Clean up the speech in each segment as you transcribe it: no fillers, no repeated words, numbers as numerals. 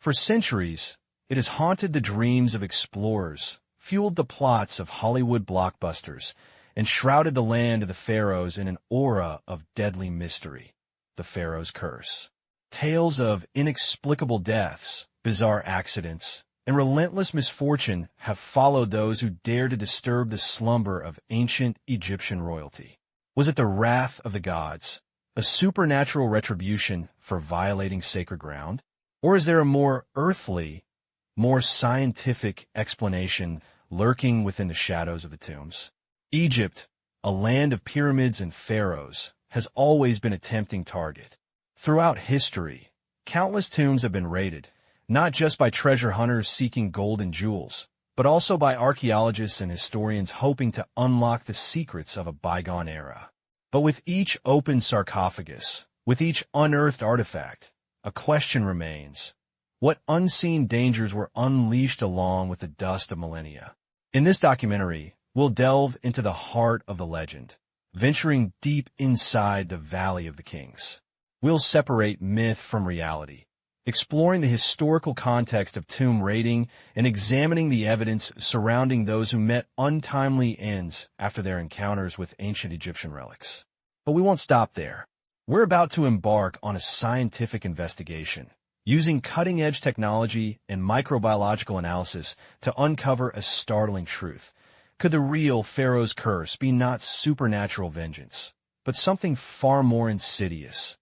For centuries, it has haunted the dreams of explorers, fueled the plots of Hollywood blockbusters, and shrouded the land of the pharaohs in an aura of deadly mystery. The Pharaoh's Curse. Tales of inexplicable deaths, bizarre accidents, and relentless misfortune have followed those who dare to disturb the slumber of ancient Egyptian royalty. Was it the wrath of the gods, a supernatural retribution for violating sacred ground? Or is there a more earthly, more scientific explanation lurking within the shadows of the tombs? Egypt, a land of pyramids and pharaohs, has always been a tempting target. Throughout history, countless tombs have been raided, not just by treasure hunters seeking gold and jewels, but also by archaeologists and historians hoping to unlock the secrets of a bygone era. But with each open sarcophagus, with each unearthed artifact, a question remains. What unseen dangers were unleashed along with the dust of millennia? In this documentary, we'll delve into the heart of the legend, venturing deep inside the Valley of the Kings. We'll separate myth from reality, exploring the historical context of tomb raiding and examining the evidence surrounding those who met untimely ends after their encounters with ancient Egyptian relics. But we won't stop there. We're about to embark on a scientific investigation, using cutting-edge technology and microbiological analysis to uncover a startling truth. Could the real Pharaoh's curse be not supernatural vengeance, but something far more insidious?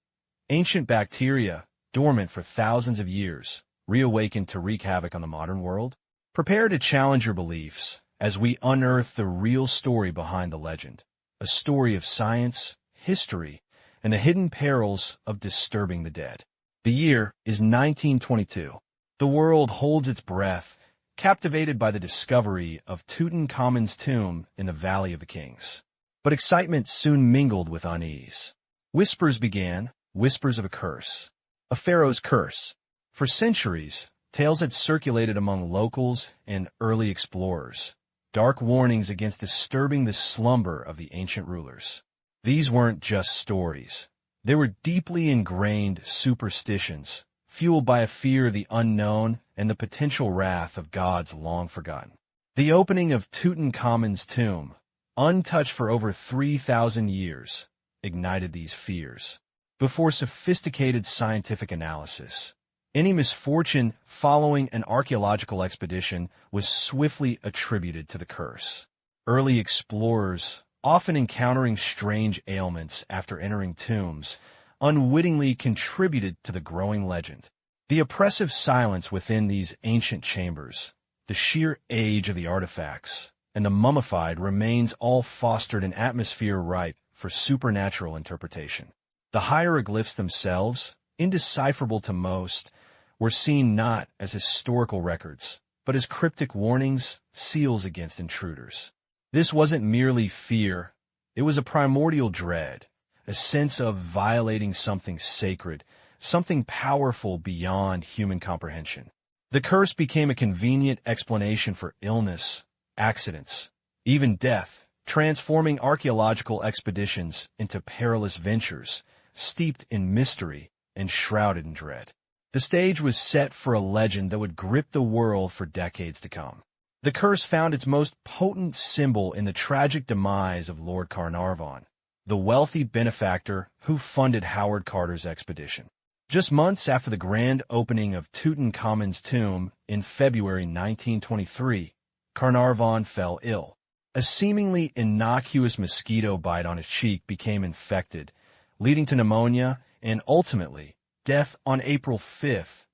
Ancient bacteria, dormant for thousands of years, reawakened to wreak havoc on the modern world? Prepare to challenge your beliefs as we unearth the real story behind the legend, a story of science, history, and the hidden perils of disturbing the dead. The year is 1922. The world holds its breath, captivated by the discovery of Tutankhamun's tomb in the Valley of the Kings. But excitement soon mingled with unease. Whispers began, whispers of a curse. A pharaoh's curse. For centuries, tales had circulated among locals and early explorers, dark warnings against disturbing the slumber of the ancient rulers. These weren't just stories. They were deeply ingrained superstitions, fueled by a fear of the unknown and the potential wrath of gods long forgotten. The opening of Tutankhamun's tomb, untouched for over 3,000 years, ignited these fears. Before sophisticated scientific analysis, any misfortune following an archaeological expedition was swiftly attributed to the curse. Early explorers, often encountering strange ailments after entering tombs, unwittingly contributed to the growing legend. The oppressive silence within these ancient chambers, the sheer age of the artifacts, and the mummified remains all fostered an atmosphere ripe for supernatural interpretation. The hieroglyphs themselves, indecipherable to most, were seen not as historical records, but as cryptic warnings, seals against intruders. This wasn't merely fear, it was a primordial dread, a sense of violating something sacred, something powerful beyond human comprehension. The curse became a convenient explanation for illness, accidents, even death, transforming archaeological expeditions into perilous ventures, steeped in mystery and shrouded in dread. The stage was set for a legend that would grip the world for decades to come. The curse found its most potent symbol in the tragic demise of Lord Carnarvon, the wealthy benefactor who funded Howard Carter's expedition. Just months after the grand opening of Tutankhamun's tomb in February 1923, Carnarvon fell ill. A seemingly innocuous mosquito bite on his cheek became infected, leading to pneumonia and, ultimately, death on April 5,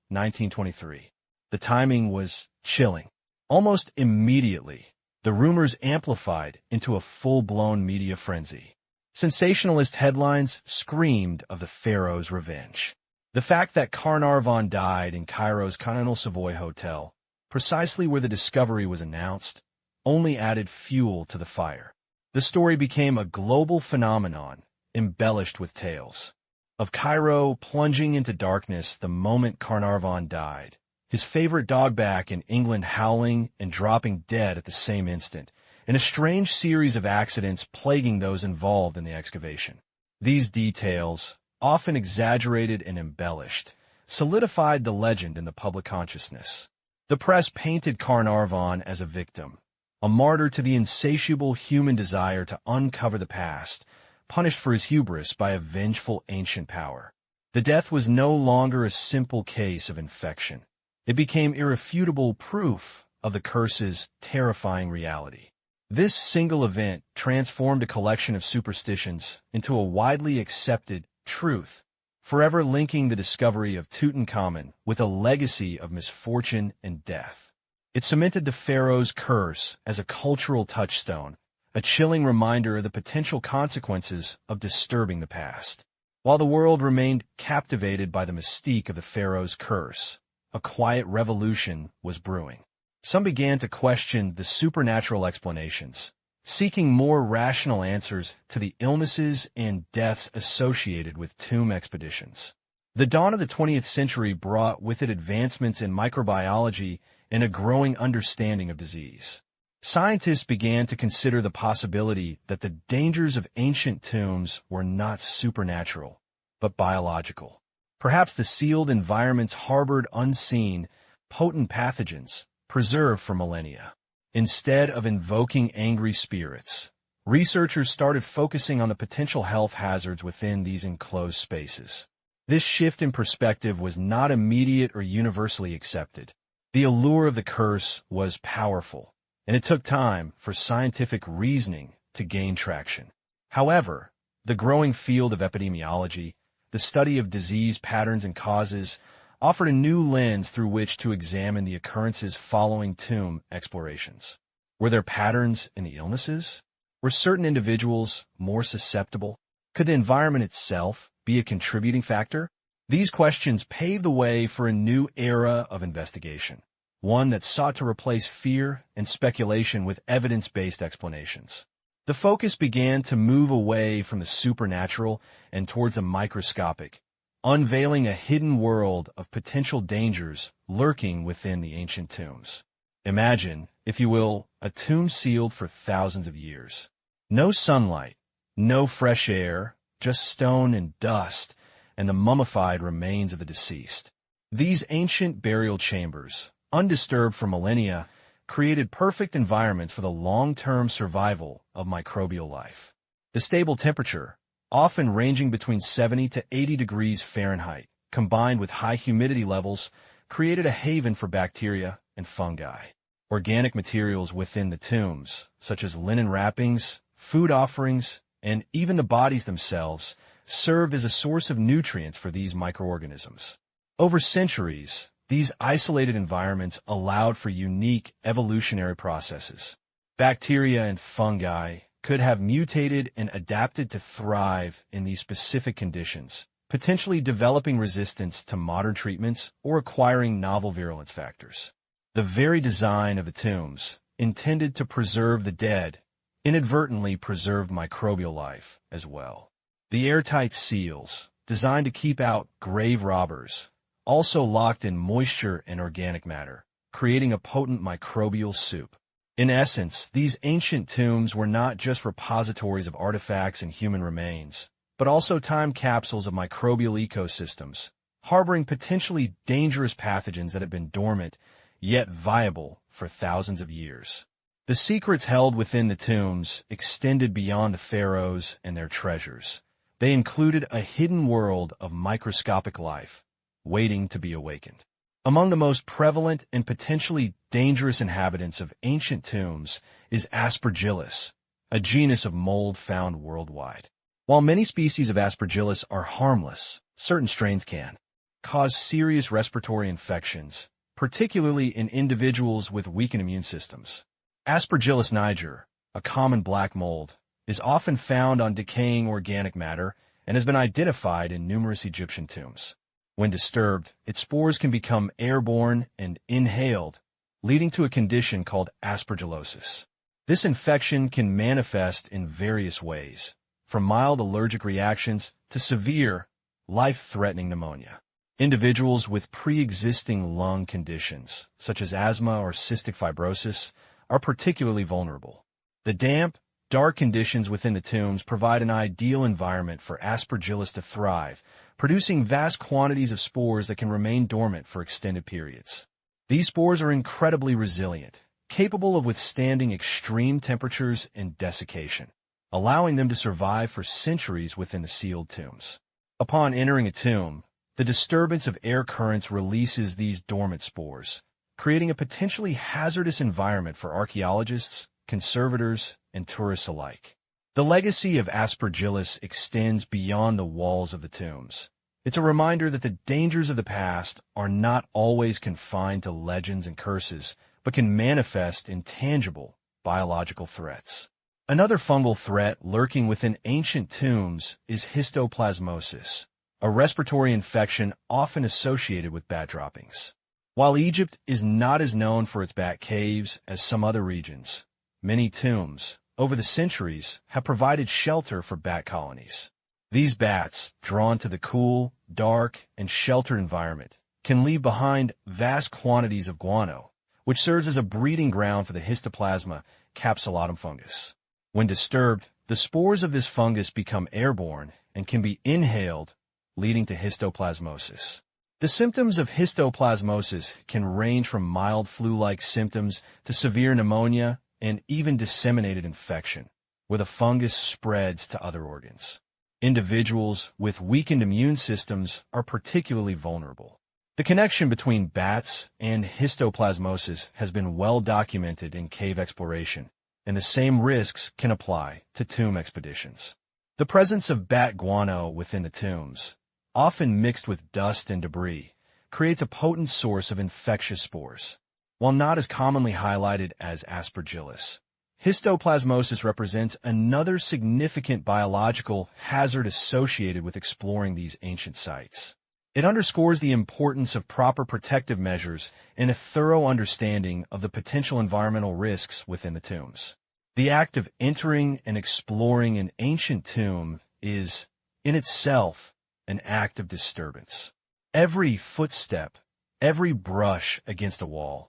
1923. The timing was chilling. Almost immediately, the rumors amplified into a full-blown media frenzy. Sensationalist headlines screamed of the Pharaoh's revenge. The fact that Carnarvon died in Cairo's Continental Savoy Hotel, precisely where the discovery was announced, only added fuel to the fire. The story became a global phenomenon, embellished with tales of Cairo plunging into darkness the moment Carnarvon died, his favorite dog back in England howling and dropping dead at the same instant, and a strange series of accidents plaguing those involved in the excavation. These details, often exaggerated and embellished, solidified the legend in the public consciousness. The press painted Carnarvon as a victim, a martyr to the insatiable human desire to uncover the past, punished for his hubris by a vengeful ancient power. The death was no longer a simple case of infection. It became irrefutable proof of the curse's terrifying reality. This single event transformed a collection of superstitions into a widely accepted truth, forever linking the discovery of Tutankhamun with a legacy of misfortune and death. It cemented the Pharaoh's curse as a cultural touchstone, a chilling reminder of the potential consequences of disturbing the past. While the world remained captivated by the mystique of the Pharaoh's curse, a quiet revolution was brewing. Some began to question the supernatural explanations, seeking more rational answers to the illnesses and deaths associated with tomb expeditions. The dawn of the 20th century brought with it advancements in microbiology and a growing understanding of disease. Scientists began to consider the possibility that the dangers of ancient tombs were not supernatural, but biological. Perhaps the sealed environments harbored unseen, potent pathogens, preserved for millennia. Instead of invoking angry spirits, researchers started focusing on the potential health hazards within these enclosed spaces. This shift in perspective was not immediate or universally accepted. The allure of the curse was powerful, and it took time for scientific reasoning to gain traction. However, the growing field of epidemiology, the study of disease patterns and causes, offered a new lens through which to examine the occurrences following tomb explorations. Were there patterns in the illnesses? Were certain individuals more susceptible? Could the environment itself be a contributing factor? These questions paved the way for a new era of investigation, one that sought to replace fear and speculation with evidence-based explanations. The focus began to move away from the supernatural and towards the microscopic, unveiling a hidden world of potential dangers lurking within the ancient tombs. Imagine, if you will, a tomb sealed for thousands of years. No sunlight, no fresh air, just stone and dust, and the mummified remains of the deceased. These ancient burial chambers, undisturbed for millennia, created perfect environments for the long-term survival of microbial life. The stable temperature, often ranging between 70 to 80 degrees Fahrenheit, combined with high humidity levels, created a haven for bacteria and fungi. Organic materials within the tombs, such as linen wrappings, food offerings, and even the bodies themselves, served as a source of nutrients for these microorganisms. Over centuries, these isolated environments allowed for unique evolutionary processes. Bacteria and fungi could have mutated and adapted to thrive in these specific conditions, potentially developing resistance to modern treatments or acquiring novel virulence factors. The very design of the tombs, intended to preserve the dead, inadvertently preserved microbial life as well. The airtight seals, designed to keep out grave robbers, also locked in moisture and organic matter, creating a potent microbial soup. In essence, these ancient tombs were not just repositories of artifacts and human remains, but also time capsules of microbial ecosystems, harboring potentially dangerous pathogens that had been dormant, yet viable for thousands of years. The secrets held within the tombs extended beyond the pharaohs and their treasures. They included a hidden world of microscopic life, waiting to be awakened. Among the most prevalent and potentially dangerous inhabitants of ancient tombs is Aspergillus, a genus of mold found worldwide. While many species of Aspergillus are harmless, certain strains can cause serious respiratory infections, particularly in individuals with weakened immune systems. Aspergillus niger, a common black mold, is often found on decaying organic matter and has been identified in numerous Egyptian tombs. When disturbed, its spores can become airborne and inhaled, leading to a condition called aspergillosis. This infection can manifest in various ways, from mild allergic reactions to severe, life-threatening pneumonia. Individuals with pre-existing lung conditions, such as asthma or cystic fibrosis, are particularly vulnerable. The damp, dark conditions within the tombs provide an ideal environment for Aspergillus to thrive, producing vast quantities of spores that can remain dormant for extended periods. These spores are incredibly resilient, capable of withstanding extreme temperatures and desiccation, allowing them to survive for centuries within the sealed tombs. Upon entering a tomb, the disturbance of air currents releases these dormant spores, creating a potentially hazardous environment for archaeologists, conservators, and tourists alike. The legacy of Aspergillus extends beyond the walls of the tombs. It's a reminder that the dangers of the past are not always confined to legends and curses, but can manifest in tangible biological threats. Another fungal threat lurking within ancient tombs is histoplasmosis, a respiratory infection often associated with bat droppings. While Egypt is not as known for its bat caves as some other regions, many tombs, over the centuries, have provided shelter for bat colonies. These bats, drawn to the cool, dark, and sheltered environment, can leave behind vast quantities of guano, which serves as a breeding ground for the Histoplasma capsulatum fungus. When disturbed, the spores of this fungus become airborne and can be inhaled, leading to histoplasmosis. The symptoms of histoplasmosis can range from mild flu-like symptoms to severe pneumonia and even disseminated infection, where the fungus spreads to other organs. Individuals with weakened immune systems are particularly vulnerable. The connection between bats and histoplasmosis has been well documented in cave exploration, and the same risks can apply to tomb expeditions. The presence of bat guano within the tombs, often mixed with dust and debris, creates a potent source of infectious spores. While not as commonly highlighted as Aspergillus, histoplasmosis represents another significant biological hazard associated with exploring these ancient sites. It underscores the importance of proper protective measures and a thorough understanding of the potential environmental risks within the tombs. The act of entering and exploring an ancient tomb is, in itself, an act of disturbance. Every footstep, every brush against a wall,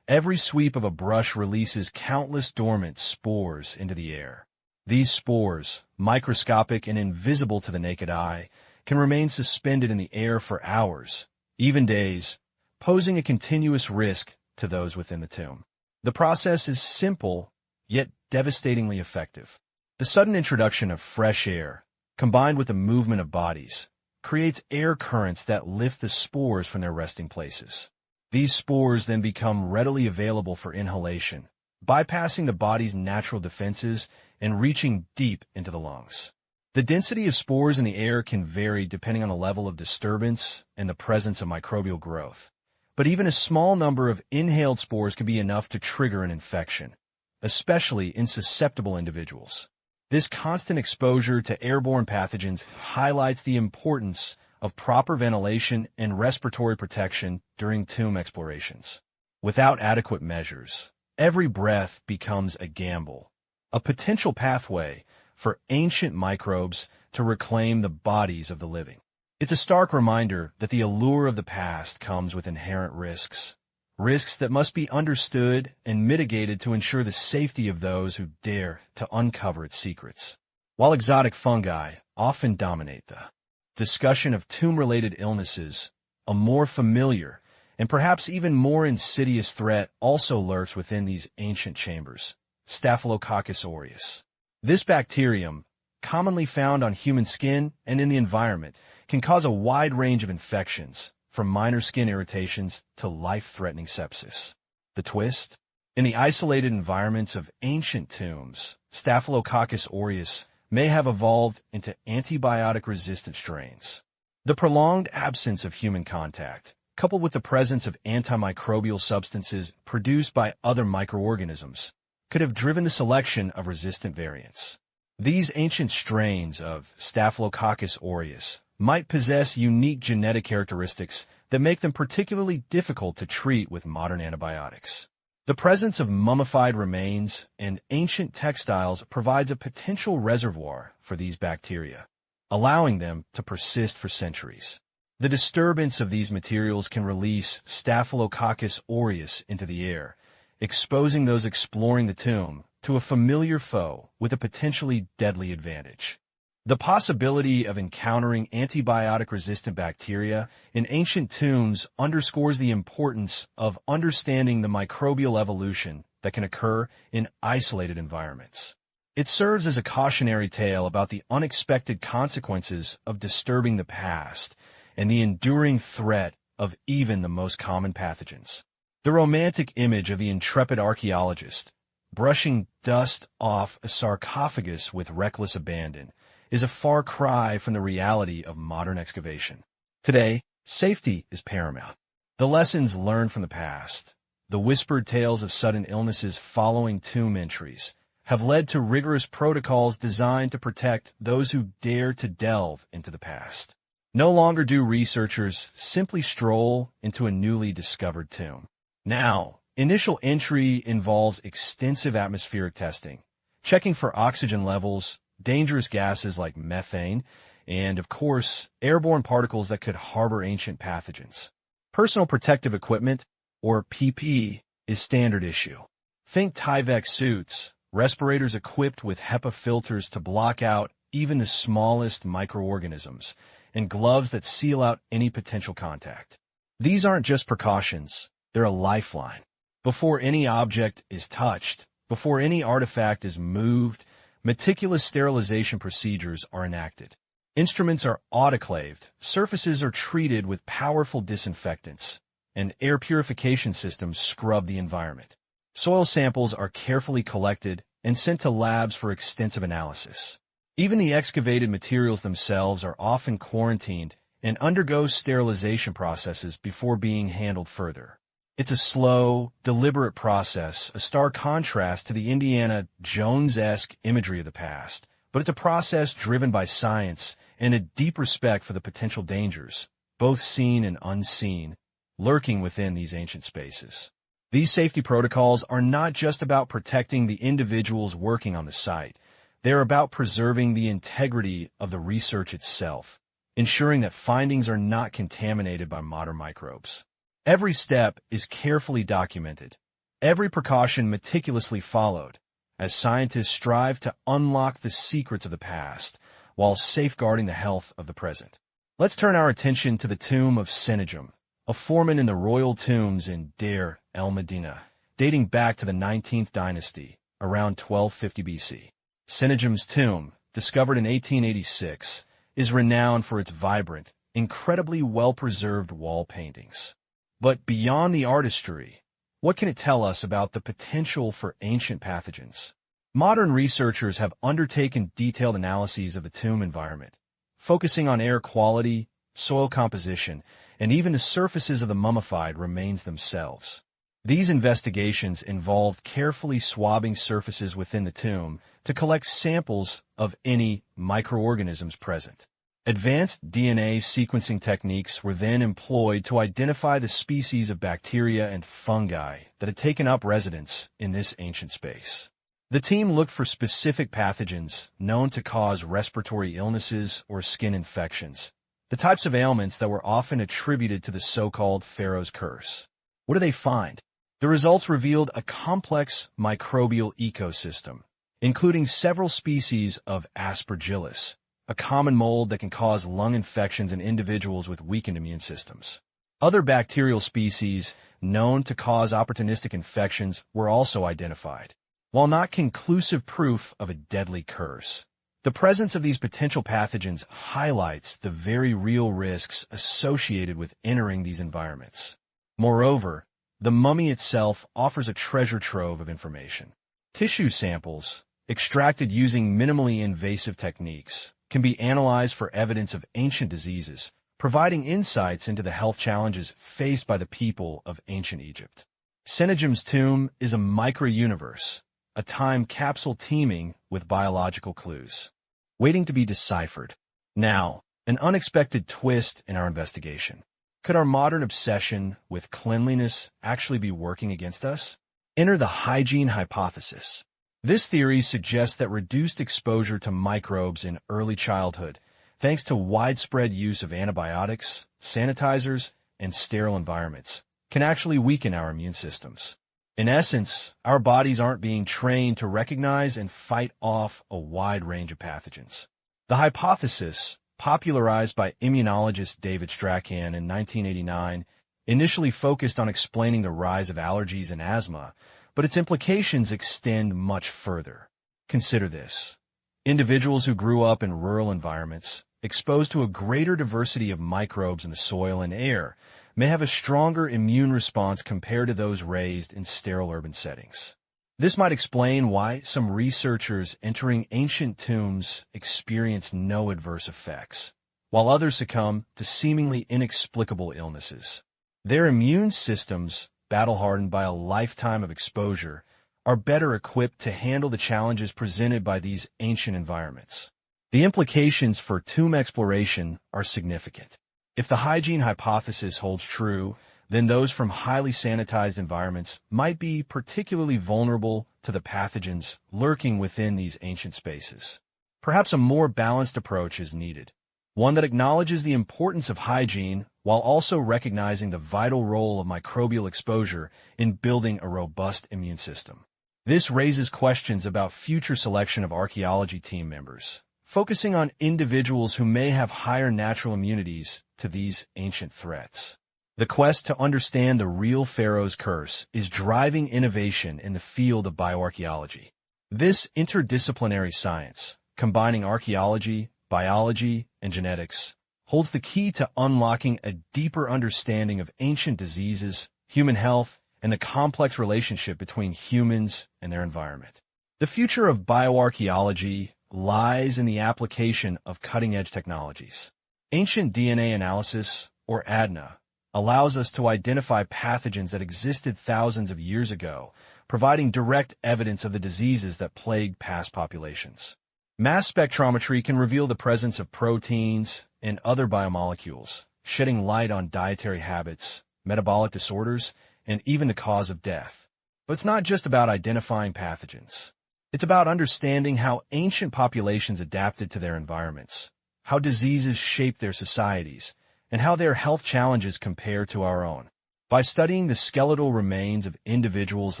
every sweep of a brush releases countless dormant spores into the air. These spores, microscopic and invisible to the naked eye, can remain suspended in the air for hours, even days, posing a continuous risk to those within the tomb. The process is simple, yet devastatingly effective. The sudden introduction of fresh air, combined with the movement of bodies, creates air currents that lift the spores from their resting places. These spores then become readily available for inhalation, bypassing the body's natural defenses and reaching deep into the lungs. The density of spores in the air can vary depending on the level of disturbance and the presence of microbial growth. But even a small number of inhaled spores can be enough to trigger an infection, especially in susceptible individuals. This constant exposure to airborne pathogens highlights the importance of proper ventilation and respiratory protection during tomb explorations. Without adequate measures, every breath becomes a gamble, a potential pathway for ancient microbes to reclaim the bodies of the living. It's a stark reminder that the allure of the past comes with inherent risks, risks that must be understood and mitigated to ensure the safety of those who dare to uncover its secrets. While exotic fungi often dominate the discussion of tomb-related illnesses, a more familiar and perhaps even more insidious threat also lurks within these ancient chambers, Staphylococcus aureus. This bacterium, commonly found on human skin and in the environment, can cause a wide range of infections, from minor skin irritations to life-threatening sepsis. The twist? In the isolated environments of ancient tombs, Staphylococcus aureus may have evolved into antibiotic-resistant strains. The prolonged absence of human contact, coupled with the presence of antimicrobial substances produced by other microorganisms, could have driven the selection of resistant variants. These ancient strains of Staphylococcus aureus might possess unique genetic characteristics that make them particularly difficult to treat with modern antibiotics. The presence of mummified remains and ancient textiles provides a potential reservoir for these bacteria, allowing them to persist for centuries. The disturbance of these materials can release Staphylococcus aureus into the air, exposing those exploring the tomb to a familiar foe with a potentially deadly advantage. The possibility of encountering antibiotic-resistant bacteria in ancient tombs underscores the importance of understanding the microbial evolution that can occur in isolated environments. It serves as a cautionary tale about the unexpected consequences of disturbing the past and the enduring threat of even the most common pathogens. The romantic image of the intrepid archaeologist, brushing dust off a sarcophagus with reckless abandon, is a far cry from the reality of modern excavation. Today, safety is paramount. The lessons learned from the past, the whispered tales of sudden illnesses following tomb entries, have led to rigorous protocols designed to protect those who dare to delve into the past. No longer do researchers simply stroll into a newly discovered tomb. Now, initial entry involves extensive atmospheric testing, checking for oxygen levels, dangerous gases like methane, and, of course, airborne particles that could harbor ancient pathogens. Personal protective equipment, or PP, is standard issue. Think Tyvek suits, respirators equipped with HEPA filters to block out even the smallest microorganisms, and gloves that seal out any potential contact. These aren't just precautions, they're a lifeline. Before any object is touched, before any artifact is moved, meticulous sterilization procedures are enacted. Instruments are autoclaved, surfaces are treated with powerful disinfectants, and air purification systems scrub the environment. Soil samples are carefully collected and sent to labs for extensive analysis. Even the excavated materials themselves are often quarantined and undergo sterilization processes before being handled further. It's a slow, deliberate process, a stark contrast to the Indiana Jones-esque imagery of the past, but it's a process driven by science and a deep respect for the potential dangers, both seen and unseen, lurking within these ancient spaces. These safety protocols are not just about protecting the individuals working on the site. They're about preserving the integrity of the research itself, ensuring that findings are not contaminated by modern microbes. Every step is carefully documented, every precaution meticulously followed, as scientists strive to unlock the secrets of the past while safeguarding the health of the present. Let's turn our attention to the tomb of Sennacherib, a foreman in the royal tombs in Deir el-Medina, dating back to the 19th dynasty, around 1250 BC. Sennacherib's tomb, discovered in 1886, is renowned for its vibrant, incredibly well-preserved wall paintings. But beyond the artistry, what can it tell us about the potential for ancient pathogens? Modern researchers have undertaken detailed analyses of the tomb environment, focusing on air quality, soil composition, and even the surfaces of the mummified remains themselves. These investigations involved carefully swabbing surfaces within the tomb to collect samples of any microorganisms present. Advanced DNA sequencing techniques were then employed to identify the species of bacteria and fungi that had taken up residence in this ancient space. The team looked for specific pathogens known to cause respiratory illnesses or skin infections, the types of ailments that were often attributed to the so-called Pharaoh's curse. What do they find? The results revealed a complex microbial ecosystem, including several species of Aspergillus, a common mold that can cause lung infections in individuals with weakened immune systems. Other bacterial species known to cause opportunistic infections were also identified. While not conclusive proof of a deadly curse, the presence of these potential pathogens highlights the very real risks associated with entering these environments. Moreover, the mummy itself offers a treasure trove of information. Tissue samples, extracted using minimally invasive techniques, can be analyzed for evidence of ancient diseases, providing insights into the health challenges faced by the people of ancient Egypt. Sennacherib's tomb is a micro-universe, a time capsule teeming with biological clues, waiting to be deciphered. Now, an unexpected twist in our investigation. Could our modern obsession with cleanliness actually be working against us? Enter the hygiene hypothesis. This theory suggests that reduced exposure to microbes in early childhood, thanks to widespread use of antibiotics, sanitizers, and sterile environments, can actually weaken our immune systems. In essence, our bodies aren't being trained to recognize and fight off a wide range of pathogens. The hypothesis, popularized by immunologist David Strachan in 1989, initially focused on explaining the rise of allergies and asthma, but its implications extend much further. Consider this. Individuals who grew up in rural environments, exposed to a greater diversity of microbes in the soil and air, may have a stronger immune response compared to those raised in sterile urban settings. This might explain why some researchers entering ancient tombs experience no adverse effects, while others succumb to seemingly inexplicable illnesses. Their immune systems, battle-hardened by a lifetime of exposure, are better equipped to handle the challenges presented by these ancient environments. The implications for tomb exploration are significant. If the hygiene hypothesis holds true, then those from highly sanitized environments might be particularly vulnerable to the pathogens lurking within these ancient spaces. Perhaps a more balanced approach is needed, one that acknowledges the importance of hygiene while also recognizing the vital role of microbial exposure in building a robust immune system. This raises questions about future selection of archaeology team members, focusing on individuals who may have higher natural immunities to these ancient threats. The quest to understand the real Pharaoh's curse is driving innovation in the field of bioarchaeology. This interdisciplinary science, combining archaeology, biology, and genetics, holds the key to unlocking a deeper understanding of ancient diseases, human health, and the complex relationship between humans and their environment. The future of bioarchaeology lies in the application of cutting-edge technologies. Ancient DNA analysis, or ADNA, allows us to identify pathogens that existed thousands of years ago, providing direct evidence of the diseases that plagued past populations. Mass spectrometry can reveal the presence of proteins and other biomolecules, shedding light on dietary habits, metabolic disorders, and even the cause of death. But it's not just about identifying pathogens. It's about understanding how ancient populations adapted to their environments, how diseases shaped their societies, and how their health challenges compare to our own. By studying the skeletal remains of individuals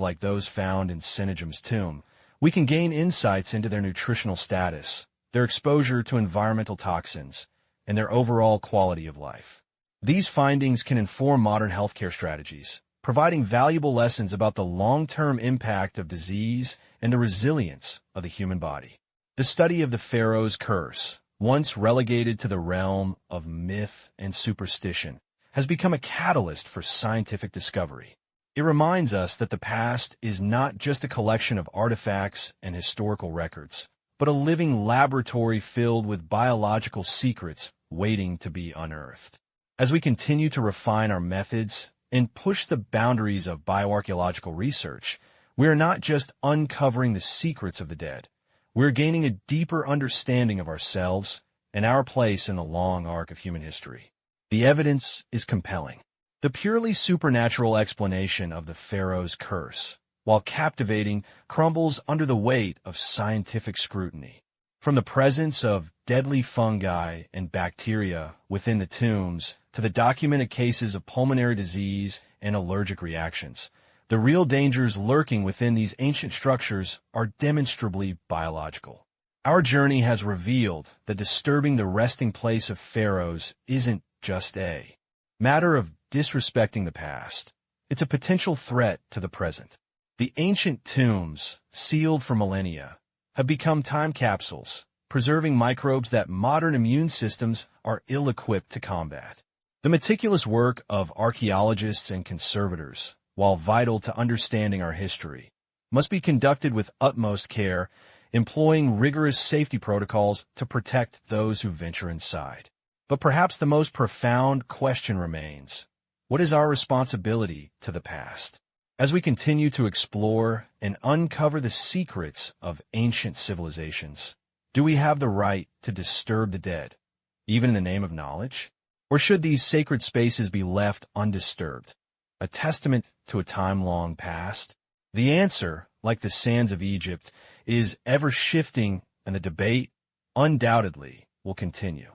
like those found in Senegam's tomb, we can gain insights into their nutritional status, their exposure to environmental toxins, and their overall quality of life. These findings can inform modern healthcare strategies, providing valuable lessons about the long-term impact of disease and the resilience of the human body. The study of the Pharaoh's curse, once relegated to the realm of myth and superstition, has become a catalyst for scientific discovery. It reminds us that the past is not just a collection of artifacts and historical records, but a living laboratory filled with biological secrets waiting to be unearthed. As we continue to refine our methods and push the boundaries of bioarchaeological research, we are not just uncovering the secrets of the dead. We're gaining a deeper understanding of ourselves and our place in the long arc of human history. The evidence is compelling. The purely supernatural explanation of the Pharaoh's curse, while captivating, crumbles under the weight of scientific scrutiny. From the presence of deadly fungi and bacteria within the tombs to the documented cases of pulmonary disease and allergic reactions, the real dangers lurking within these ancient structures are demonstrably biological. Our journey has revealed that disturbing the resting place of pharaohs isn't just a matter of disrespecting the past. It's a potential threat to the present. The ancient tombs, sealed for millennia, have become time capsules, preserving microbes that modern immune systems are ill-equipped to combat. The meticulous work of archaeologists and conservators, while vital to understanding our history, must be conducted with utmost care, employing rigorous safety protocols to protect those who venture inside. But perhaps the most profound question remains: what is our responsibility to the past? As we continue to explore and uncover the secrets of ancient civilizations, do we have the right to disturb the dead, even in the name of knowledge? Or should these sacred spaces be left undisturbed, a testament to a time long past? The answer, like the sands of Egypt, is ever shifting, and the debate, undoubtedly, will continue.